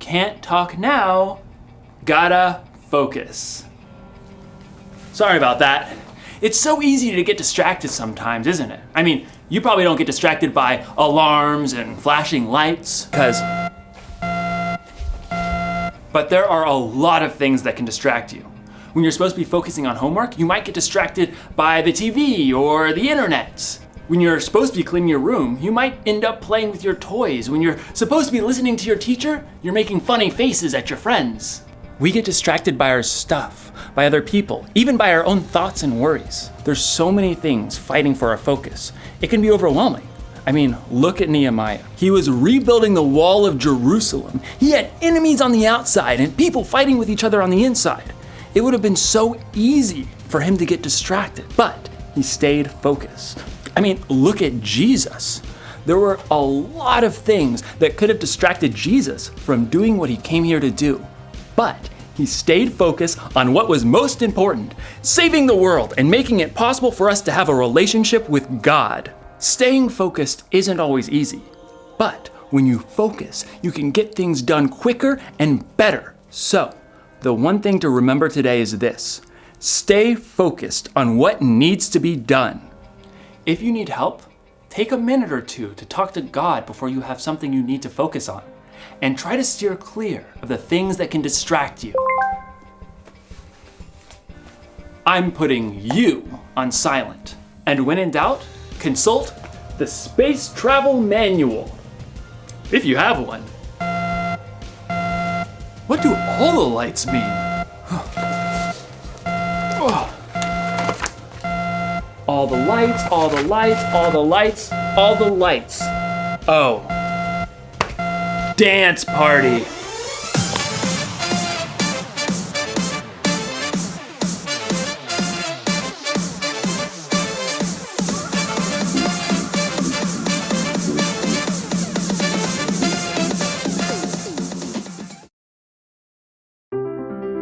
Can't talk now. Gotta focus. Sorry about that. It's so easy to get distracted sometimes, isn't it? I mean, you probably don't get distracted by alarms and flashing lights, but there are a lot of things that can distract you. When you're supposed to be focusing on homework, you might get distracted by the TV or the internet. When you're supposed to be cleaning your room, you might end up playing with your toys. When you're supposed to be listening to your teacher, you're making funny faces at your friends. We get distracted by our stuff, by other people, even by our own thoughts and worries. There's so many things fighting for our focus. It can be overwhelming. I mean, look at Nehemiah. He was rebuilding the wall of Jerusalem. He had enemies on the outside and people fighting with each other on the inside. It would have been so easy for him to get distracted, but he stayed focused. I mean, look at Jesus. There were a lot of things that could have distracted Jesus from doing what he came here to do, but he stayed focused on what was most important, saving the world and making it possible for us to have a relationship with God. Staying focused isn't always easy, but when you focus, you can get things done quicker and better. So, the one thing to remember today is this: stay focused on what needs to be done. If you need help, take a minute or two to talk to God before you have something you need to focus on, and try to steer clear of the things that can distract you. I'm putting you on silent, and when in doubt, consult the Space Travel Manual, if you have one. What do all the lights mean? All the lights, all the lights, all the lights, all the lights. Oh. Dance party.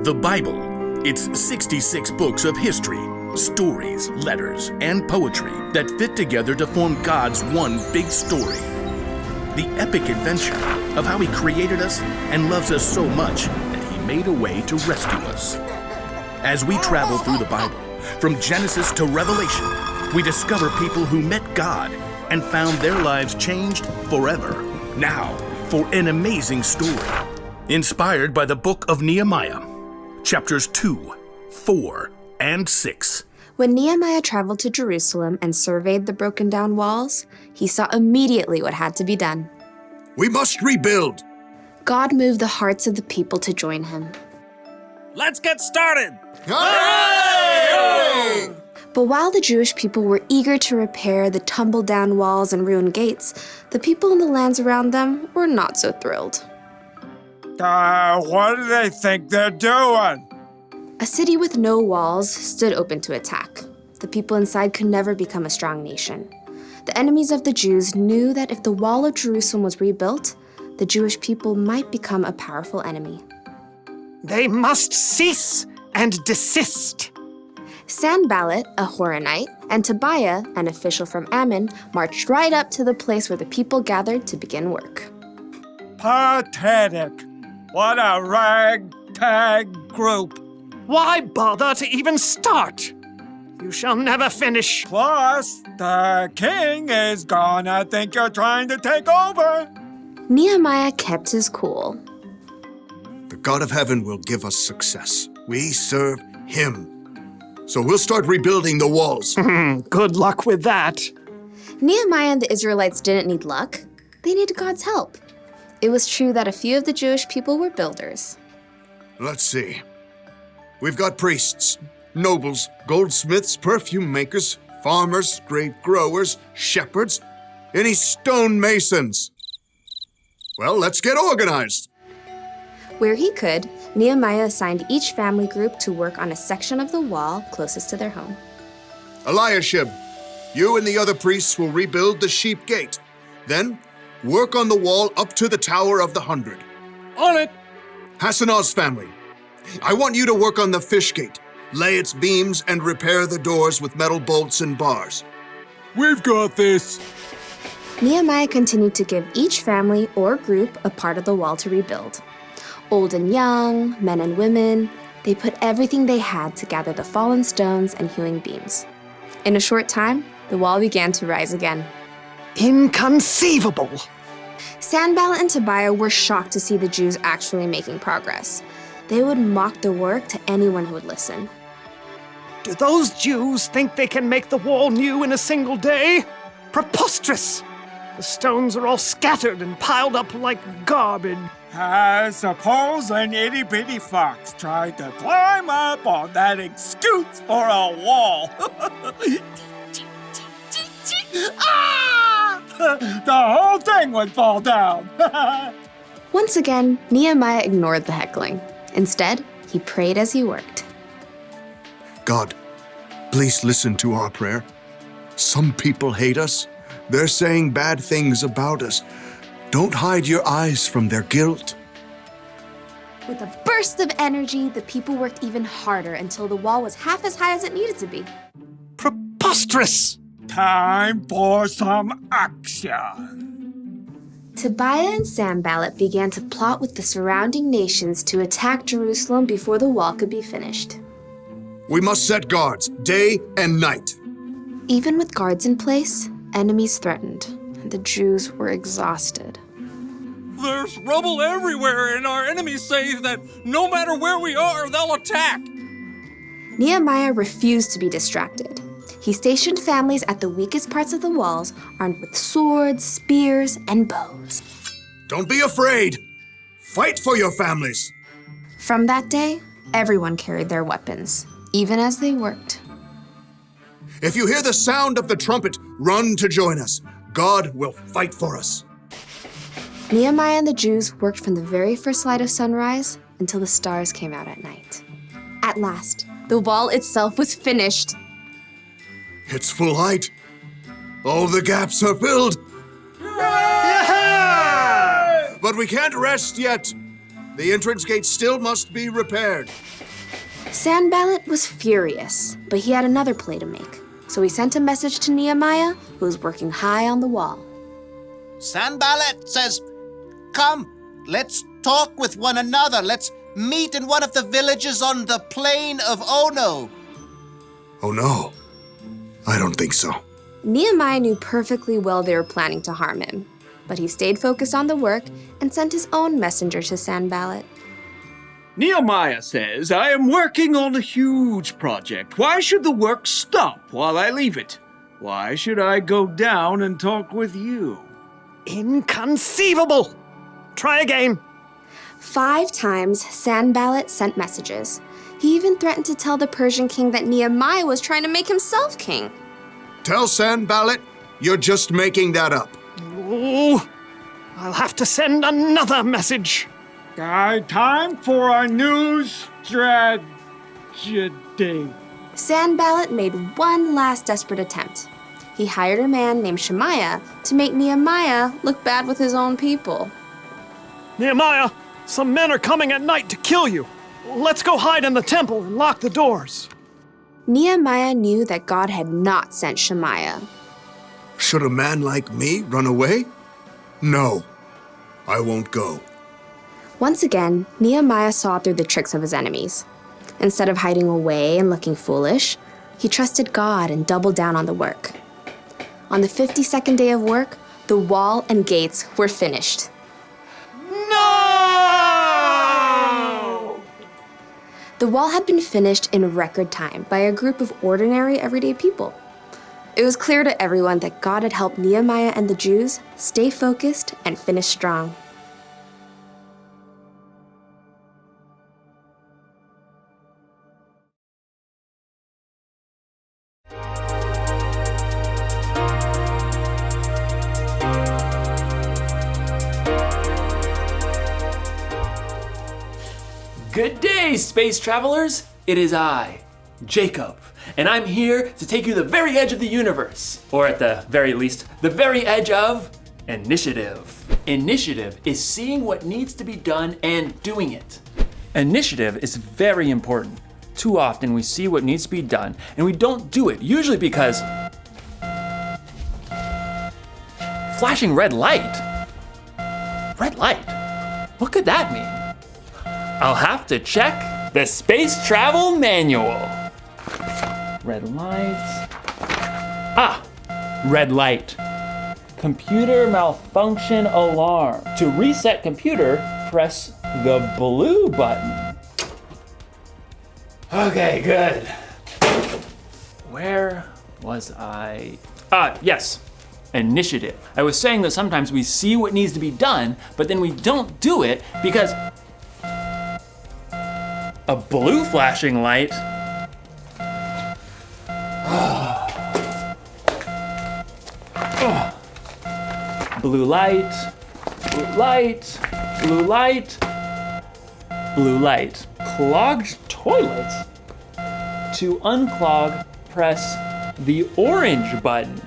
The Bible. It's 66 books of history, stories, letters, and poetry that fit together to form God's one big story. The epic adventure of how He created us and loves us so much that He made a way to rescue us. As we travel through the Bible, from Genesis to Revelation, we discover people who met God and found their lives changed forever. Now, for an amazing story, inspired by the book of Nehemiah, chapters 2, 4, and 6. When Nehemiah traveled to Jerusalem and surveyed the broken down walls, he saw immediately what had to be done. We must rebuild. God moved the hearts of the people to join him. Let's get started! Hooray! But while the Jewish people were eager to repair the tumbled down walls and ruined gates, the people in the lands around them were not so thrilled. What do they think they're doing? A city with no walls stood open to attack. The people inside could never become a strong nation. The enemies of the Jews knew that if the wall of Jerusalem was rebuilt, the Jewish people might become a powerful enemy. They must cease and desist. Sanballat, a Horonite, and Tobiah, an official from Ammon, marched right up to the place where the people gathered to begin work. Pathetic. What a ragtag group. Why bother to even start? You shall never finish. Plus, the king is gonna think you're trying to take over. Nehemiah kept his cool. The God of heaven will give us success. We serve Him. So we'll start rebuilding the walls. Good luck with that. Nehemiah and the Israelites didn't need luck. They needed God's help. It was true that a few of the Jewish people were builders. Let's see. We've got priests, nobles, goldsmiths, perfume makers, farmers, grape growers, shepherds, any stonemasons. Well, let's get organized. Where he could, Nehemiah assigned each family group to work on a section of the wall closest to their home. Eliashib, you and the other priests will rebuild the sheep gate. Then, work on the wall up to the Tower of the 100. On it. Hassanah's family, I want you to work on the fish gate, lay its beams, and repair the doors with metal bolts and bars. We've got this. Nehemiah continued to give each family or group a part of the wall to rebuild. Old and young, men and women, they put everything they had to gather the fallen stones and hewing beams. In a short time, the wall began to rise again. Inconceivable! Sanballat and Tobiah were shocked to see the Jews actually making progress. They would mock the work to anyone who would listen. Do those Jews think they can make the wall new in a single day? Preposterous! The stones are all scattered and piled up like garbage. Suppose an itty-bitty fox tried to climb up on that excuse for a wall. Ah! The whole thing would fall down. Once again, Nehemiah ignored the heckling. Instead, he prayed as he worked. God, please listen to our prayer. Some people hate us. They're saying bad things about us. Don't hide your eyes from their guilt. With a burst of energy, the people worked even harder until the wall was half as high as it needed to be. Preposterous! Time for some action. Tobiah and Sanballat began to plot with the surrounding nations to attack Jerusalem before the wall could be finished. We must set guards day and night. Even with guards in place, enemies threatened, and the Jews were exhausted. There's rubble everywhere, and our enemies say that no matter where we are, they'll attack. Nehemiah refused to be distracted. He stationed families at the weakest parts of the walls, armed with swords, spears, and bows. Don't be afraid. Fight for your families. From that day, everyone carried their weapons, even as they worked. If you hear the sound of the trumpet, run to join us. God will fight for us. Nehemiah and the Jews worked from the very first light of sunrise until the stars came out at night. At last, the wall itself was finished. It's full height. All the gaps are filled. Yeah! But we can't rest yet. The entrance gate still must be repaired. Sanballat was furious, but he had another play to make. So he sent a message to Nehemiah, who was working high on the wall. Sanballat says, "Come, let's talk with one another. Let's meet in one of the villages on the plain of Ono." Oh no, I don't think so. Nehemiah knew perfectly well they were planning to harm him, but he stayed focused on the work and sent his own messenger to Sanballat. Nehemiah says, I am working on a huge project. Why should the work stop while I leave it? Why should I go down and talk with you? Inconceivable! Try again. 5 times, Sanballat sent messages. He even threatened to tell the Persian king that Nehemiah was trying to make himself king. Tell Sanballat you're just making that up. Oh, I'll have to send another message. Time for a new strategy. Sanballat made one last desperate attempt. He hired a man named Shemaiah to make Nehemiah look bad with his own people. Nehemiah, some men are coming at night to kill you. Let's go hide in the temple and lock the doors. Nehemiah knew that God had not sent Shemaiah. Should a man like me run away? No, I won't go. Once again, Nehemiah saw through the tricks of his enemies. Instead of hiding away and looking foolish, he trusted God and doubled down on the work. On the 52nd day of work, the wall and gates were finished. No! The wall had been finished in record time by a group of ordinary, everyday people. It was clear to everyone that God had helped Nehemiah and the Jews stay focused and finish strong. Good day, space travelers! It is I, Jacob, and I'm here to take you to the very edge of the universe, or at the very least, the very edge of initiative. Initiative is seeing what needs to be done and doing it. Initiative is very important. Too often we see what needs to be done and we don't do it, usually because flashing red light. Red light? What could that mean? I'll have to check the space travel manual. Red light. Ah, red light. Computer malfunction alarm. To reset computer, press the blue button. Okay, good. Where was I? Yes, initiative. I was saying that sometimes we see what needs to be done, but then we don't do it because a blue flashing light. Blue light, blue light, blue light, blue light. Clogged toilet. To unclog, press the orange button.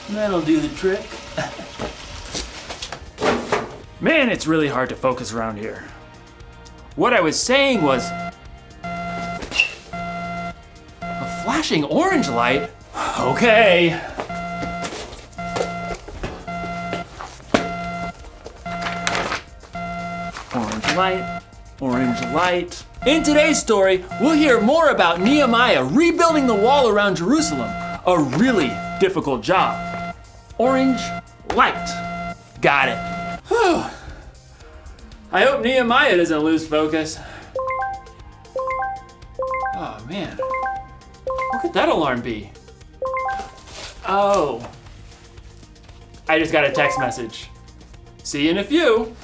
That'll do the trick. Man, it's really hard to focus around here. What I was saying was, a flashing orange light? Okay. Orange light, orange light. In today's story, we'll hear more about Nehemiah rebuilding the wall around Jerusalem. A really difficult job. Orange light. Got it. Whew. I hope Nehemiah doesn't lose focus. Oh man, what could that alarm be? Oh, I just got a text message. See you in a few.